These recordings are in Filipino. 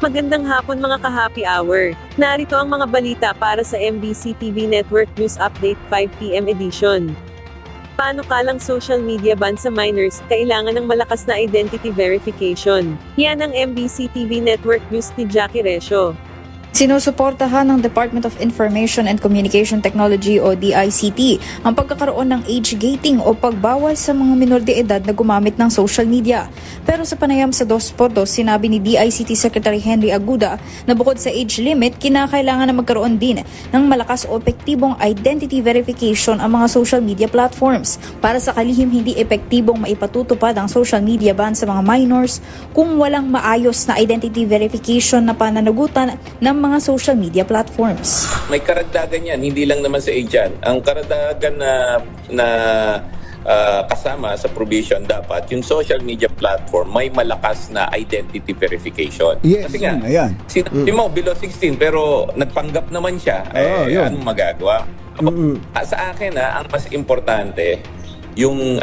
Magandang hapon mga ka-happy hour. Narito ang mga balita para sa MBC TV Network News Update 5 PM edition. Paano kalang social media ban sa minors, kailangan ng malakas na identity verification. Yan ang MBC TV Network News ni Jackie Resio. Sinusuportahan ng Department of Information and Communication Technology o DICT ang pagkakaroon ng age gating o pagbawal sa mga minor de edad na gumamit ng social media. Pero sa panayam sa Dos Potos, sinabi ni DICT Secretary Henry Aguda na bukod sa age limit, kinakailangan na magkaroon din ng malakas o epektibong identity verification ang mga social media platforms para sa kalihim hindi epektibong maipatutupad ang social media ban sa mga minors kung walang maayos na identity verification na pananagutan ng mga social media platforms. May karagdagan yan, hindi lang naman sa age yan. Ang karagdagan na kasama sa provision dapat, yung social media platform may malakas na identity verification. Yes, kasi nga, ayan. sinabi mo below 16 pero nagpanggap naman siya, anong magagawa? Sa akin ang mas importante, yung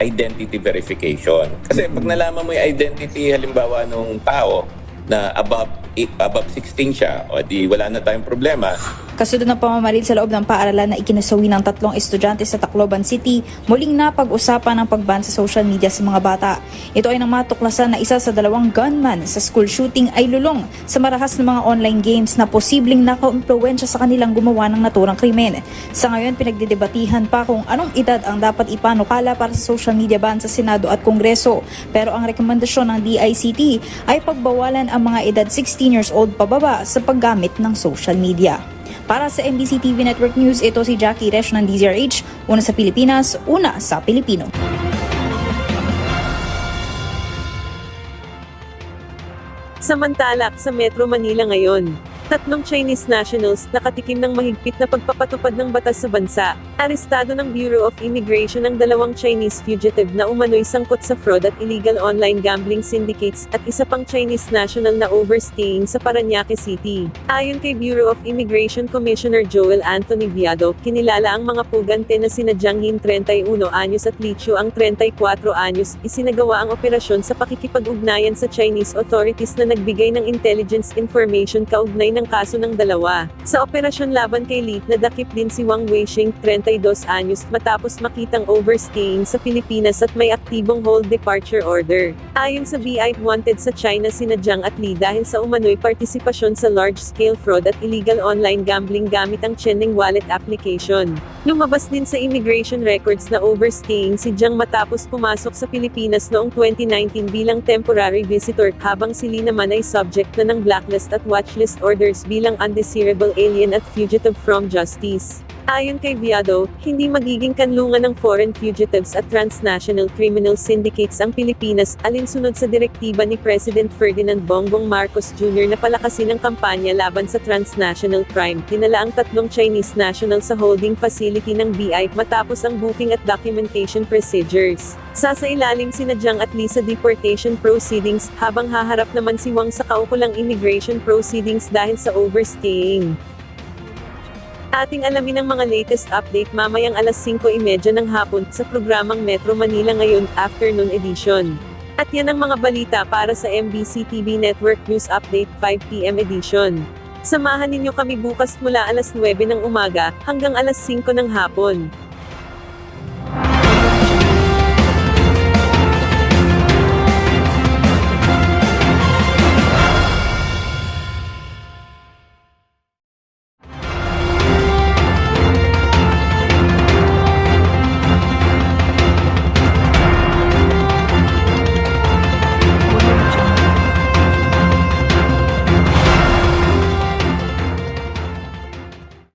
identity verification. Kasi pag nalaman mo yung identity halimbawa nung tao na above 16 siya, o di wala na tayong problema. Kasunod ng pamamaril sa loob ng paaralan na ikinasawi ng 3 estudyante sa Tacloban City, muling napag-usapan ang pagban sa social media sa mga bata. Ito ay nang matuklasan na isa sa 2 gunman sa school shooting ay lulong sa marahas ng mga online games na posibleng naka-impluwensya sa kanilang gumawa ng naturang krimen. Sa ngayon, pinagdidebatihan pa kung anong edad ang dapat ipanukala para sa social media ban sa Senado at Kongreso. Pero ang rekomendasyon ng DICT ay pagbawalan ang mga edad 16 years old pababa sa paggamit ng social media. Para sa MBC TV Network News, ito si Jackie Resio ng DZRH, una sa Pilipinas, una sa Pilipino. Samantala, sa Metro Manila ngayon, 3 Chinese nationals nakatikim ng mahigpit na pagpapatupad ng batas sa bansa. Arestado ng Bureau of Immigration ang 2 Chinese fugitive na umano'y sangkot sa fraud at illegal online gambling syndicates at isa pang Chinese national na overstaying sa Parañaque City. Ayon kay Bureau of Immigration Commissioner Joel Anthony Viado, kinilala ang mga pugante na sina Jiang Yin 31 anyos at Li Chu ang 34 anyos. Isinagawa ang operasyon sa pakikipag-ugnayan sa Chinese authorities na nagbigay ng intelligence information kaugnay ng kaso ng dalawa. Sa operasyon laban kay Li, nadakip din si Wang Weisheng, 32 anyos, matapos makitang overstaying sa Pilipinas at may aktibong hold departure order. Ayon sa BI, wanted sa China sina Jiang at Li dahil sa umano'y partisipasyon sa large-scale fraud at illegal online gambling gamit ang Cheneng wallet application. Lumabas din sa immigration records na overstaying si Jiang matapos pumasok sa Pilipinas noong 2019 bilang temporary visitor, habang si Li naman ay subject na ng blacklist at watchlist orders bilang undesirable alien at fugitive from justice. Ayon kay Viado, hindi magiging kanlungan ng foreign fugitives at transnational criminal syndicates ang Pilipinas, alinsunod sa direktiba ni President Ferdinand Bongbong Marcos Jr. na palakasin ang kampanya laban sa transnational crime. Dinala ang 3 Chinese national sa holding facility ng BI matapos ang booking at documentation procedures. Sasailalim sina Jiang at Li sa deportation proceedings, habang haharap naman si Wang sa kaukulang immigration proceedings dahil sa overstaying. Ating alamin ang mga latest update mamayang alas 5:30 ng hapon sa programang Metro Manila Ngayon, Afternoon Edition. At yan ang mga balita para sa MBC TV Network News Update 5 PM edition. Samahan ninyo kami bukas mula alas 9 ng umaga hanggang alas 5 ng hapon.